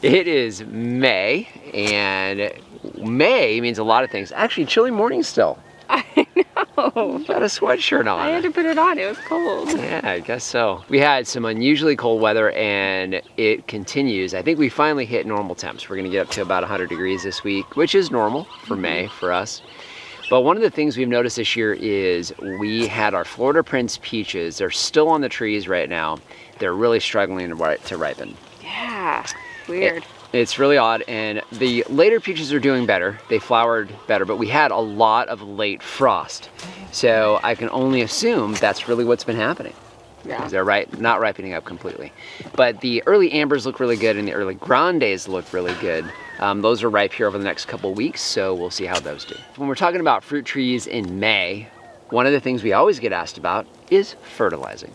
It is May, and May means a lot of things. Actually, chilly morning still. I know. You got a sweatshirt on. I had to put it on, it was cold. Yeah, I guess so. We had some unusually cold weather and it continues. I think we finally hit normal temps. We're gonna get up to about 100 degrees this week, which is normal for May for us. But one of the things we've noticed this year is we had our Florida Prince peaches. They're still on the trees right now. They're really struggling to ripen. Yeah, weird. It's really odd, and the later peaches are doing better. They flowered better, but we had a lot of late frost. So I can only assume that's really what's been happening. Yeah. Because they're not ripening up completely. But the early ambers look really good, and the early grandes look really good. Those are ripe here over the next couple weeks, so we'll see how those do. When we're talking about fruit trees in May, one of the things we always get asked about is fertilizing.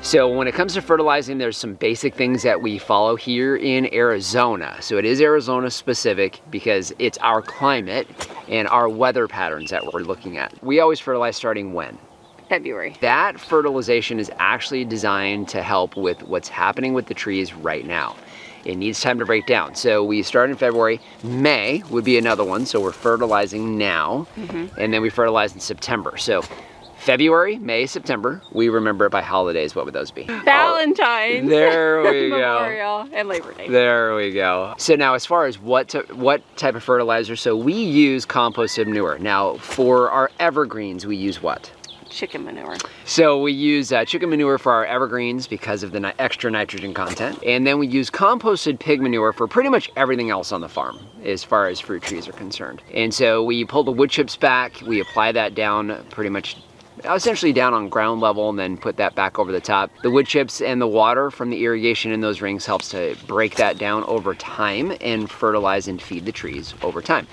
So when it comes to fertilizing, there's some basic things that we follow here in Arizona. So it is Arizona specific because it's our climate and our weather patterns that we're looking at. We always fertilize starting when? February. That fertilization is actually designed to help with what's happening with the trees right now. It needs time to break down. So we start in February. May would be another one. So we're fertilizing now, and then we fertilize in September. So February, May, September, we remember it by holidays. What would those be? Valentine's. There we go. Memorial and Labor Day. There we go. So now as far as what type of fertilizer, so we use composted manure. Now for our evergreens, we use what? Chicken manure. So we use chicken manure for our evergreens because of the extra nitrogen content. And then we use composted pig manure for pretty much everything else on the farm as far as fruit trees are concerned. And so we pull the wood chips back, we apply that down pretty much essentially down on ground level and then put that back over the top. The wood chips and the water from the irrigation in those rings helps to break that down over time and fertilize and feed the trees over time.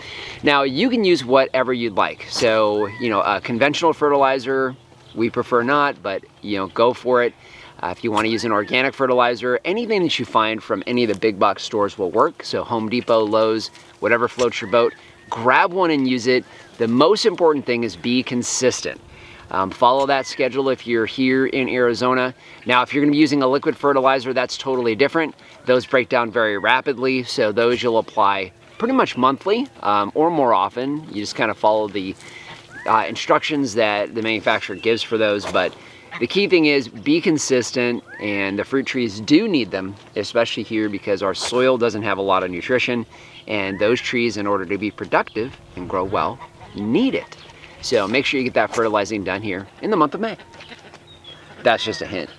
Now you can use whatever you'd like. So, you know, a conventional fertilizer, we prefer not, but you know, go for it. If you want to use an organic fertilizer, anything that you find from any of the big box stores will work. So Home Depot, Lowe's, whatever floats your boat, grab one and use it. The most important thing is be consistent. Follow that schedule if you're here in Arizona. Now, if you're gonna be using a liquid fertilizer, that's totally different. Those break down very rapidly, so those you'll apply pretty much monthly or more often. You just kind of follow the instructions that the manufacturer gives for those, but the key thing is be consistent, and the fruit trees do need them, especially here because our soil doesn't have a lot of nutrition, and those trees, in order to be productive and grow well, need it. So make sure you get that fertilizing done here in the month of May. That's just a hint.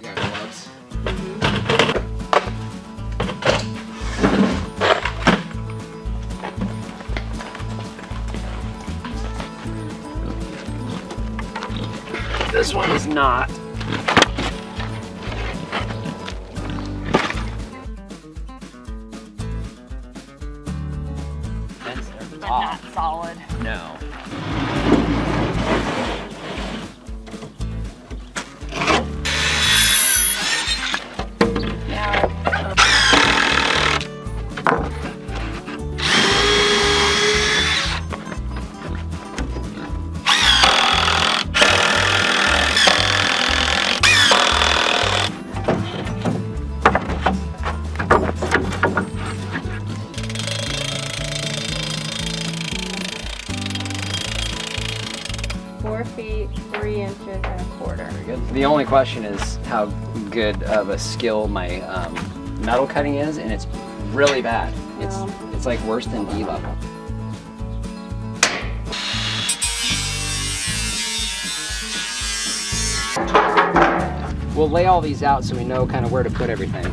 This one is not. but not solid. No. The only question is how good of a skill my metal cutting is, and it's really bad. It's like worse than D level. We'll lay all these out so we know kind of where to put everything.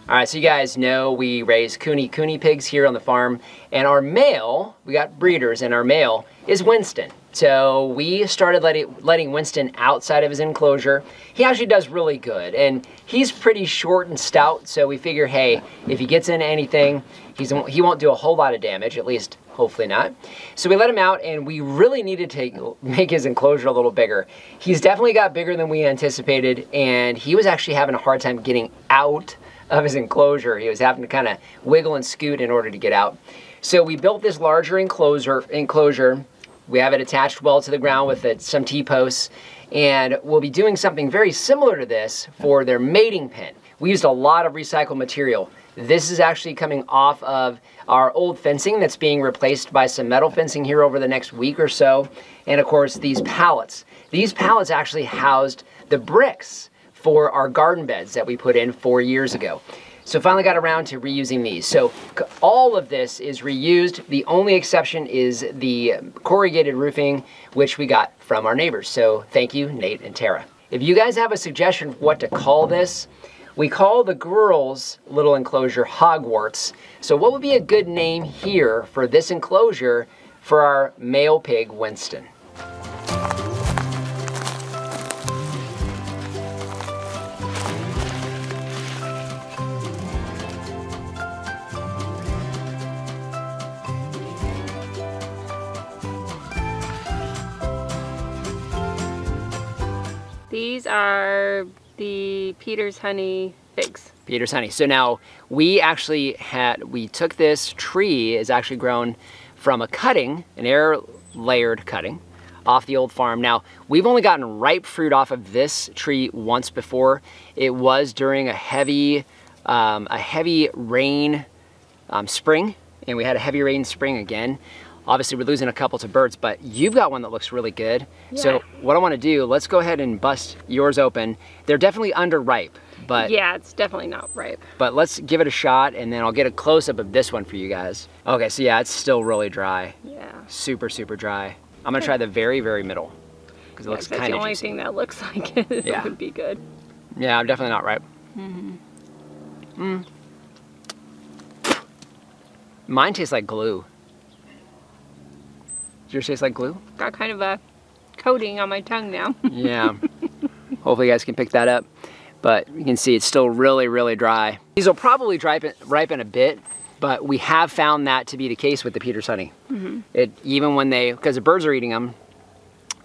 All right, so you guys know we raise cooney pigs here on the farm, and our male, we got breeders, and our male is Winston. So we started letting Winston outside of his enclosure. He actually does really good, and he's pretty short and stout, so we figure, hey, if he gets into anything, he won't do a whole lot of damage, at least hopefully not. So we let him out, and we really needed to make his enclosure a little bigger. He's definitely got bigger than we anticipated, and he was actually having a hard time getting out of his enclosure. He was having to kind of wiggle and scoot in order to get out. So we built this larger enclosure. We have it attached well to the ground with some T-posts, and we'll be doing something very similar to this for their mating pen. We used a lot of recycled material. This is actually coming off of our old fencing that's being replaced by some metal fencing here over the next week or so. And of course, these pallets. These pallets actually housed the bricks for our garden beds that we put in 4 years ago. So finally got around to reusing these. So all of this is reused. The only exception is the corrugated roofing, which we got from our neighbors. So thank you, Nate and Tara. If you guys have a suggestion of what to call this, we call the girls' little enclosure Hogwarts. So what would be a good name here for this enclosure for our male pig, Winston? These are the Peter's Honey figs. Peter's Honey. So now we took this tree, is actually grown from a cutting, an air layered cutting off the old farm. Now we've only gotten ripe fruit off of this tree once before. It was during a heavy rain spring, and we had a heavy rain spring again. Obviously, we're losing a couple to birds, but you've got one that looks really good. Yeah. So what I want to do, let's go ahead and bust yours open. They're definitely underripe, but... Yeah, it's definitely not ripe. But let's give it a shot, and then I'll get a close-up of this one for you guys. Okay, so yeah, it's still really dry. Yeah. Super, super dry. I'm going to try the very, very middle, because it looks kind of juicy. That's the only thing that looks like it. Yeah. It would be good. Yeah, I'm definitely not ripe. Mine tastes like glue. Does yours taste like glue? Got kind of a coating on my tongue now. Yeah. Hopefully you guys can pick that up. But you can see it's still really, really dry. These will probably ripen a bit, but we have found that to be the case with the Peter's Honey. Even when because the birds are eating them,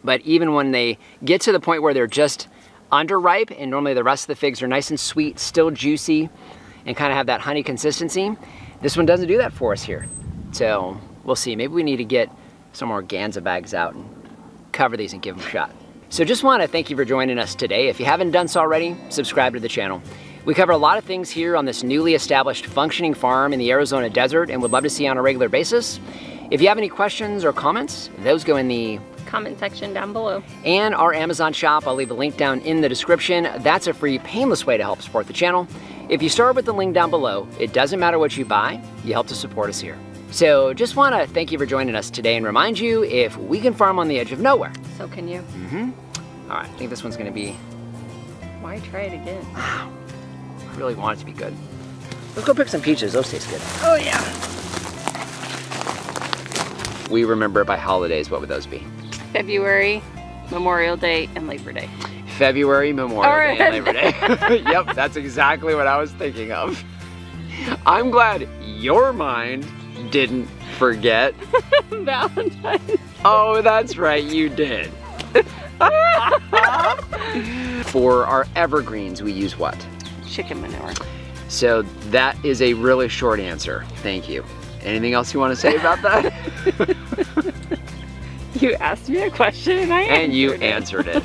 but even when they get to the point where they're just underripe, and normally the rest of the figs are nice and sweet, still juicy, and kind of have that honey consistency, this one doesn't do that for us here. So we'll see. Maybe we need to get some organza bags out and cover these and give them a shot. So just want to thank you for joining us today. If you haven't done so already, subscribe to the channel. We cover a lot of things here on this newly established functioning farm in the Arizona desert, and would love to see you on a regular basis. If you have any questions or comments, those go in the comment section down below. And our Amazon shop, I'll leave a link down in the description. That's a free, painless way to help support the channel. If you start with the link down below, it doesn't matter what you buy, you help to support us here. So just want to thank you for joining us today and remind you, if we can farm on the edge of nowhere. So can you. All right, I think this one's gonna be, Why try it again? I really want it to be good. Let's go pick some peaches, those taste good. Oh yeah. We remember by holidays, what would those be? February, Memorial Day, and Labor Day. February, Memorial Day, and Labor Day. Alright. Yep, that's exactly what I was thinking of. I'm glad your mind didn't forget. Valentine's. Oh, that's right, you did. For our evergreens, we use what? Chicken manure. So that is a really short answer. Thank you. Anything else you want to say about that? You asked me a question and I answered And you it. answered it.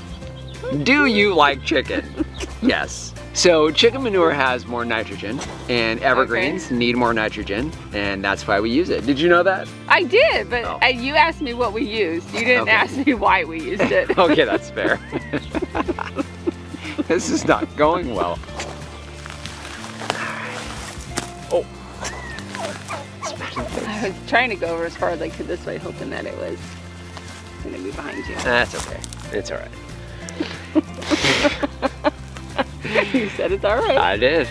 Do you like chicken? Yes. So chicken manure has more nitrogen, and evergreens need more nitrogen, and that's why we use it. Did you know that? I did, but Oh. You asked me what we used. You didn't Okay. ask me why we used it. Okay, that's fair. This is not going well. Oh. I was trying to go over as far as I could this way, hoping that it was gonna be behind you. That's okay. It's all right. You said it's all right. I did.